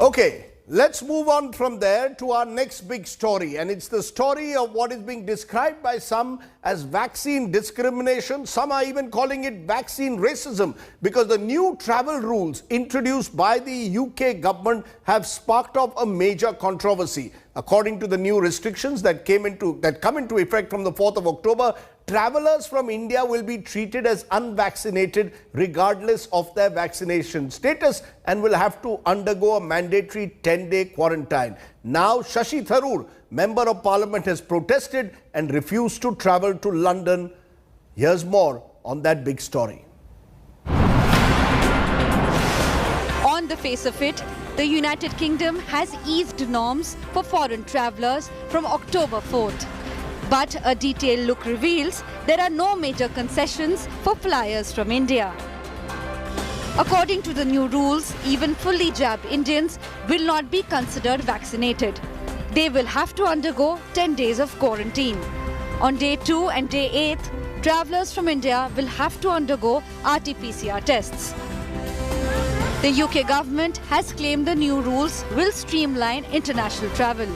Okay, let's move on from there to our next big story. And it's the story of what is being described by some as vaccine discrimination. Some are even calling it vaccine racism because the new travel rules introduced by the UK government have sparked off a major controversy. According to the new restrictions that come into effect from the 4th of October, travellers from India will be treated as unvaccinated regardless of their vaccination status and will have to undergo a mandatory 10-day quarantine. Now, Shashi Tharoor, Member of Parliament, has protested and refused to travel to London. Here's more on that big story. On the face of it, the United Kingdom has eased norms for foreign travellers from October 4th. But a detailed look reveals there are no major concessions for flyers from India. According to the new rules, even fully jabbed Indians will not be considered vaccinated. They will have to undergo 10 days of quarantine. On day 2 and day 8, travellers from India will have to undergo RT-PCR tests. The UK government has claimed the new rules will streamline international travel.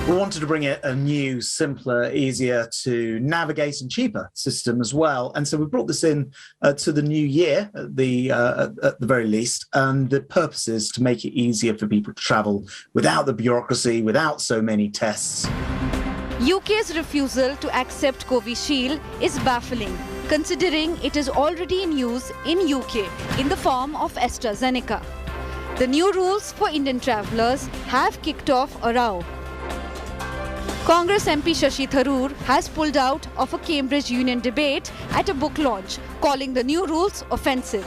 We wanted to bring a new, simpler, easier to navigate and cheaper system as well. And so we brought this in to the new year at the very least. And the purpose is to make it easier for people to travel without the bureaucracy, without so many tests. UK's refusal to accept Covishield is baffling, considering it is already in use in UK in the form of AstraZeneca. The new rules for Indian travellers have kicked off a row. Congress MP Shashi Tharoor has pulled out of a Cambridge Union debate at a book launch, calling the new rules offensive.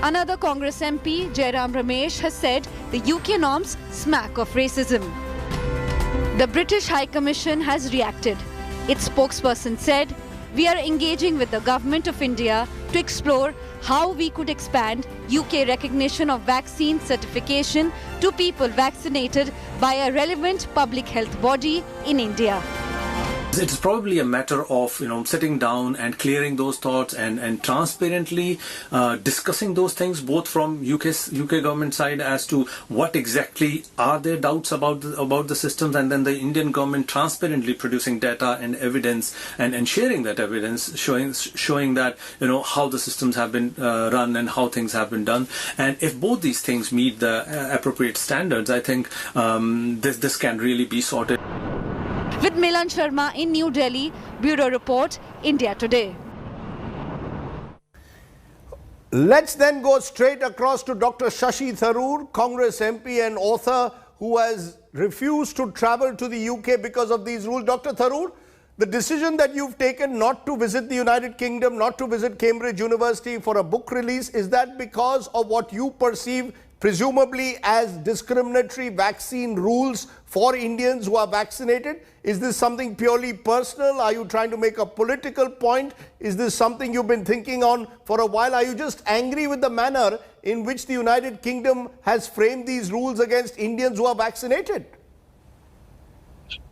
Another Congress MP, Jairam Ramesh, has said the UK norms smack of racism. The British High Commission has reacted. Its spokesperson said, "We are engaging with the Government of India to explore how we could expand UK recognition of vaccine certification to people vaccinated by a relevant public health body in India." It's probably a matter of sitting down and clearing those thoughts and transparently discussing those things, both from UK government side as to what exactly are their doubts about the systems, and then the Indian government transparently producing data and evidence and sharing that evidence, showing that how the systems have been run and how things have been done. And if both these things meet the appropriate standards, I think this can really be sorted. With Milan Sharma in New Delhi, Bureau Report, India Today. Let's then go straight across to Dr. Shashi Tharoor, Congress MP and author, who has refused to travel to the UK because of these rules. Dr. Tharoor, the decision that you've taken not to visit the United Kingdom, not to visit Cambridge University for a book release, is that because of what you perceive presumably as discriminatory vaccine rules for Indians who are vaccinated? Is this something purely personal? Are you trying to make a political point? Is this something you've been thinking on for a while? Are you just angry with the manner in which the United Kingdom has framed these rules against Indians who are vaccinated?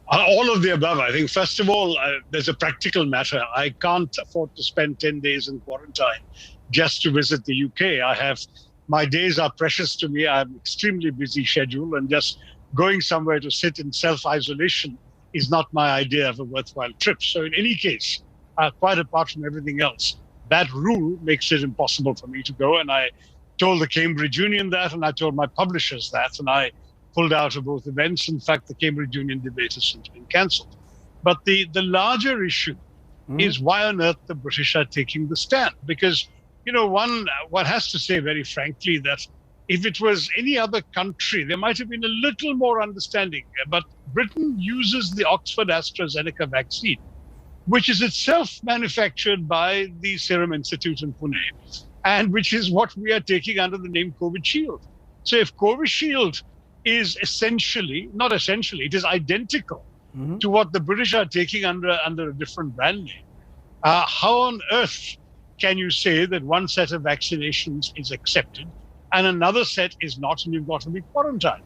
All of the above. I think, first of all, there's a practical matter. I can't afford to spend 10 days in quarantine just to visit the UK. My days are precious to me. I have an extremely busy schedule, and just going somewhere to sit in self-isolation is not my idea of a worthwhile trip. So in any case, quite apart from everything else, that rule makes it impossible for me to go. And I told the Cambridge Union that, and I told my publishers that, and I pulled out of both events. In fact, the Cambridge Union debate has since been cancelled. But the larger issue is why on earth the British are taking the stand? Because one has to say very frankly that if it was any other country, there might have been a little more understanding. But Britain uses the Oxford AstraZeneca vaccine, which is itself manufactured by the Serum Institute in Pune, and which is what we are taking under the name Covishield. So if Covishield is it is identical to what the British are taking under a different brand name, how on earth can you say that one set of vaccinations is accepted and another set is not, and you've got to be quarantined?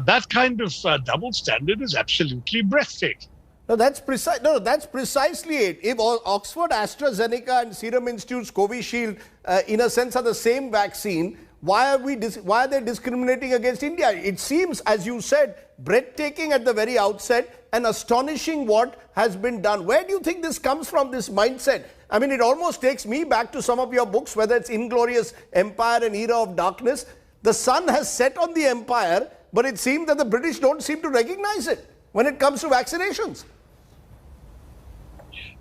That kind of double standard is absolutely breathtaking. No, that's precisely it. If Oxford AstraZeneca and Serum Institute's Covishield, in a sense, are the same vaccine, Why are they discriminating against India? It seems, as you said, breathtaking at the very outset and astonishing what has been done. Where do you think this comes from, this mindset? I mean, it almost takes me back to some of your books, whether it's Inglorious Empire and Era of Darkness. The sun has set on the empire, but it seems that the British don't seem to recognize it when it comes to vaccinations.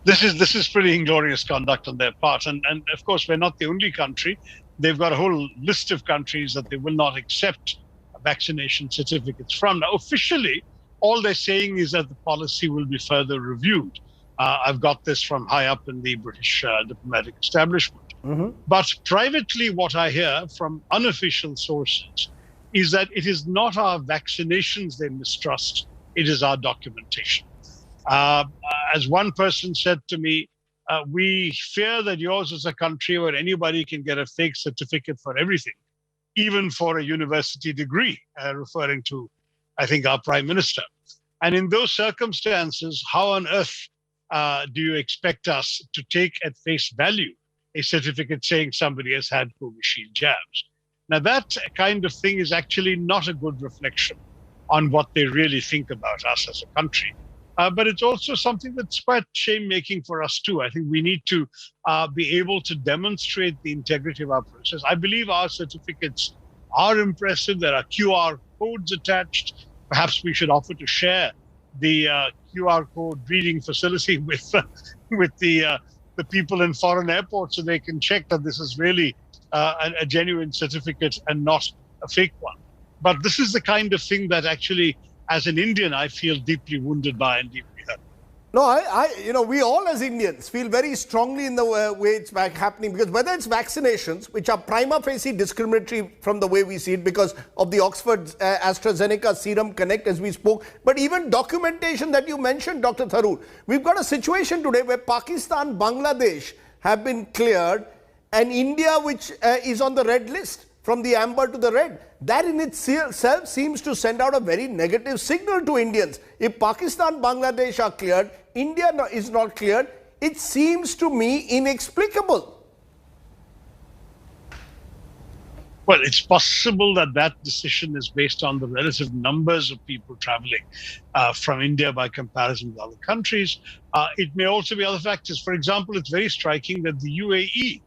This is pretty inglorious conduct on their part. And of course, we're not the only country. They've got a whole list of countries that they will not accept vaccination certificates from. Now, officially, all they're saying is that the policy will be further reviewed. I've got this from high up in the British diplomatic establishment. But privately, what I hear from unofficial sources is that it is not our vaccinations they mistrust, it is our documentation. As one person said to me, we fear that yours is a country where anybody can get a fake certificate for everything, even for a university degree, referring to, I think, our Prime Minister. And in those circumstances, how on earth do you expect us to take at face value a certificate saying somebody has had Covishield jabs? Now, that kind of thing is actually not a good reflection on what they really think about us as a country. But it's also something that's quite shame-making for us too. I think we need to be able to demonstrate the integrity of our process. I believe our certificates are impressive. There are QR codes attached. Perhaps we should offer to share the QR code reading facility with the people in foreign airports so they can check that this is really a genuine certificate and not a fake one. But this is the kind of thing that actually, as an Indian, I feel deeply wounded by and deeply hurt. No, we all as Indians feel very strongly in the way it's happening, because whether it's vaccinations, which are prima facie discriminatory from the way we see it because of the Oxford AstraZeneca Serum Connect, as we spoke, but even documentation that you mentioned, Dr. Tharoor. We've got a situation today where Pakistan, Bangladesh have been cleared, and India, which is on the red list, from the amber to the red. That in itself seems to send out a very negative signal to Indians. If Pakistan, Bangladesh are cleared, India is not cleared, it seems to me inexplicable. Well, it's possible that that decision is based on the relative numbers of people traveling from India by comparison with other countries. It may also be other factors. For example, it's very striking that the UAE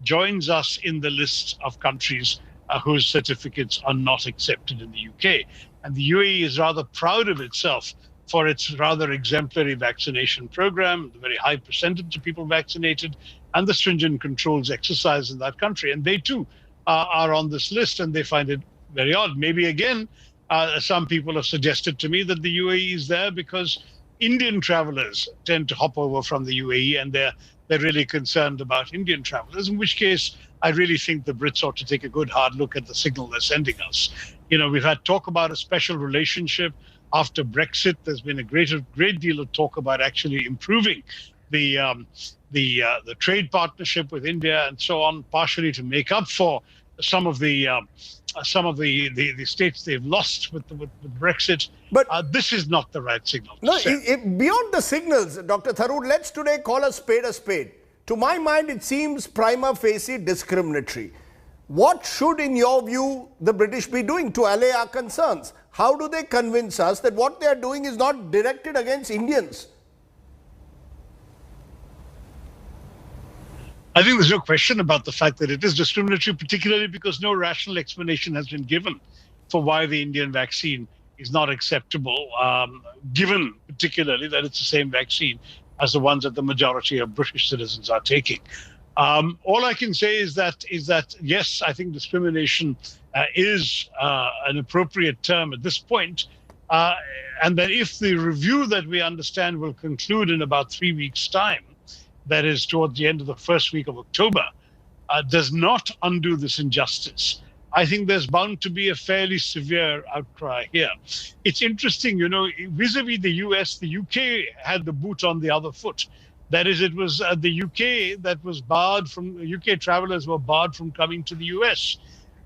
joins us in the list of countries whose certificates are not accepted in the UK. And the UAE is rather proud of itself for its rather exemplary vaccination program, the very high percentage of people vaccinated, and the stringent controls exercised in that country. And they too are on this list, and they find it very odd. Maybe again, some people have suggested to me that the UAE is there because Indian travelers tend to hop over from the UAE, and they're really concerned about Indian travelers, in which case I really think the Brits ought to take a good hard look at the signal they're sending us. You know, we've had talk about a special relationship after Brexit. There's been a great deal of talk about actually improving the trade partnership with India and so on, partially to make up for some of the states they've lost with Brexit. But this is not the right signal. No, beyond the signals, Dr. Tharoor, let's today call a spade a spade. To my mind, it seems prima facie discriminatory. What should, in your view, the British be doing to allay our concerns? How do they convince us that what they are doing is not directed against Indians? I think there's no question about the fact that it is discriminatory, particularly because no rational explanation has been given for why the Indian vaccine is not acceptable, given particularly that it's the same vaccine as the ones that the majority of British citizens are taking. All I can say is that yes, I think discrimination is an appropriate term at this point, and that if the review that we understand will conclude in about 3 weeks' time, that is towards the end of the first week of October, does not undo this injustice, I think there's bound to be a fairly severe outcry here. It's interesting, you know, vis-a-vis the US, the UK had the boot on the other foot. That is, it was the UK that was barred from, UK travelers were barred from coming to the US.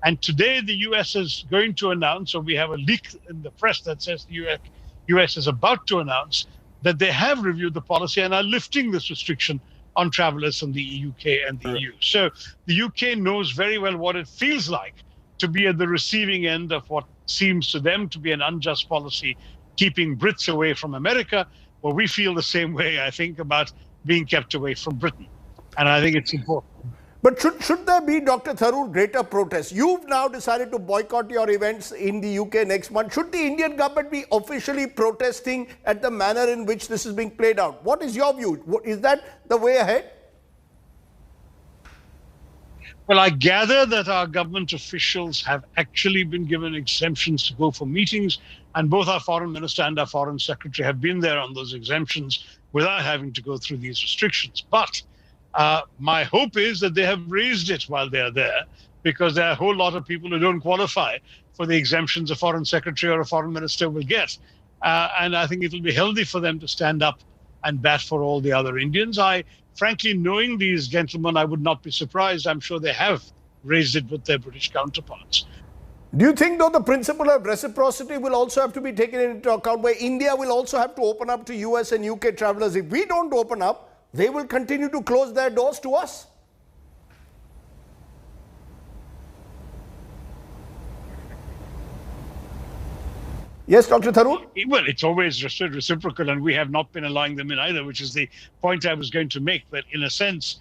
And today the US is going to announce, or we have a leak in the press that says the US is about to announce that they have reviewed the policy and are lifting this restriction on travelers from the UK and the EU. So the UK knows very well what it feels like to be at the receiving end of what seems to them to be an unjust policy, keeping Brits away from America. Well, we feel the same way, I think, about being kept away from Britain. And I think it's important. But should there be, Dr. Tharoor, greater protests? You've now decided to boycott your events in the UK next month. Should the Indian government be officially protesting at the manner in which this is being played out? What is your view? Is that the way ahead? Well, I gather that our government officials have actually been given exemptions to go for meetings, and both our foreign minister and our foreign secretary have been there on those exemptions without having to go through these restrictions. But my hope is that they have raised it while they're there, because there are a whole lot of people who don't qualify for the exemptions a foreign secretary or a foreign minister will get. And I think it will be healthy for them to stand up and bat for all the other Indians. Frankly, knowing these gentlemen, I would not be surprised. I'm sure they have raised it with their British counterparts. Do you think, though, the principle of reciprocity will also have to be taken into account, where India will also have to open up to US and UK travelers? If we don't open up, they will continue to close their doors to us. Yes, Dr. Tharoor? Well, it's always reciprocal, and we have not been allowing them in either, which is the point I was going to make. But in a sense,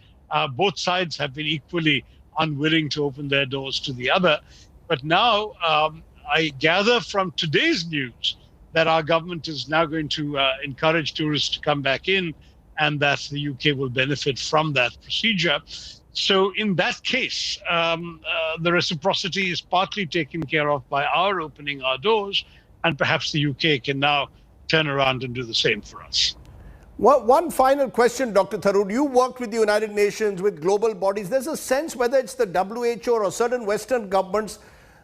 both sides have been equally unwilling to open their doors to the other. But now I gather from today's news that our government is now going to encourage tourists to come back in, and that the UK will benefit from that procedure. So in that case, the reciprocity is partly taken care of by our opening our doors, and perhaps the UK can now turn around and do the same for us. Well, one final question, Dr. Tharoor. You worked with the United Nations, with global bodies. There's a sense, whether it's the WHO or certain Western governments,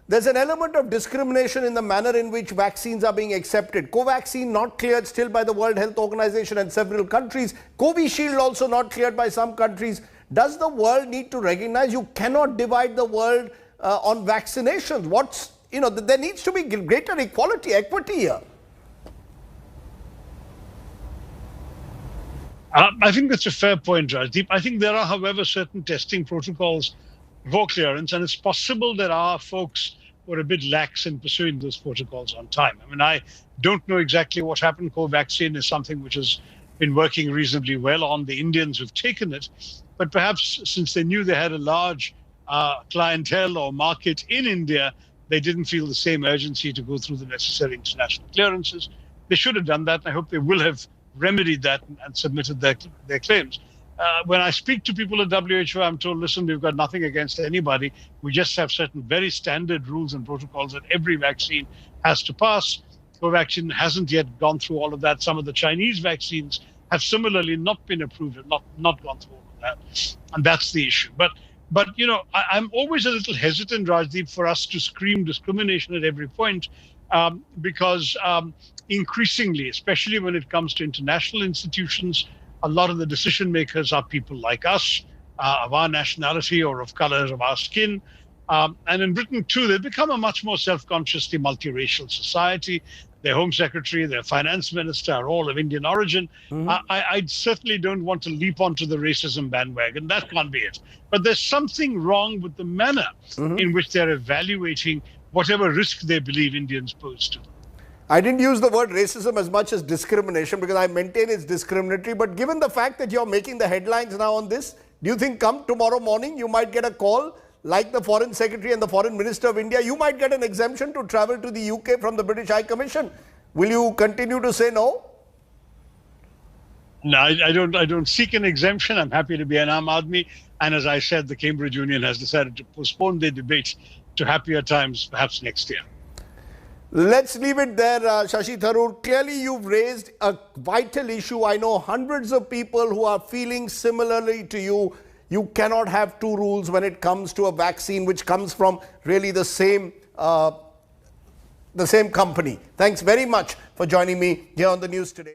there's an element of discrimination in the manner in which vaccines are being accepted. Covaxin not cleared still by the World Health Organization and several countries. Covishield also not cleared by some countries. Does the world need to recognize you cannot divide the world on vaccinations? There needs to be greater equality, equity here. I think that's a fair point, Rajdeep. I think there are, however, certain testing protocols for clearance, and it's possible that our folks were a bit lax in pursuing those protocols on time. I mean, I don't know exactly what happened. Covaxin is something which has been working reasonably well on the Indians who've taken it, but perhaps since they knew they had a large clientele or market in India, they didn't feel the same urgency to go through the necessary international clearances. They should have done that, and I hope they will have remedied that and submitted their claims. When I speak to people at WHO, I'm told, listen, we've got nothing against anybody. We just have certain very standard rules and protocols that every vaccine has to pass. Covaxin hasn't yet gone through all of that. Some of the Chinese vaccines have similarly not been approved and not gone through all of that. And that's the issue. But I'm always a little hesitant, Rajdeep, for us to scream discrimination at every point, because increasingly, especially when it comes to international institutions, a lot of the decision makers are people like us, of our nationality or of color of our skin. And in Britain, too, they've become a much more self-consciously multiracial society. Their Home Secretary, their Finance Minister are all of Indian origin. I certainly don't want to leap onto the racism bandwagon. That can't be it. But there's something wrong with the manner in which they're evaluating whatever risk they believe Indians pose to them. I didn't use the word racism as much as discrimination, because I maintain it's discriminatory. But given the fact that you're making the headlines now on this, do you think come tomorrow morning you might get a call like the Foreign Secretary and the Foreign Minister of India? You might get an exemption to travel to the UK from the British High Commission. Will you continue to say no? No, I don't seek an exemption. I'm happy to be an Aam Aadmi. And as I said, the Cambridge Union has decided to postpone the debate to happier times, perhaps next year. Let's leave it there, Shashi Tharoor. Clearly, you've raised a vital issue. I know hundreds of people who are feeling similarly to you. You cannot have two rules when it comes to a vaccine which comes from really the same company. Thanks very much for joining me here on the news today.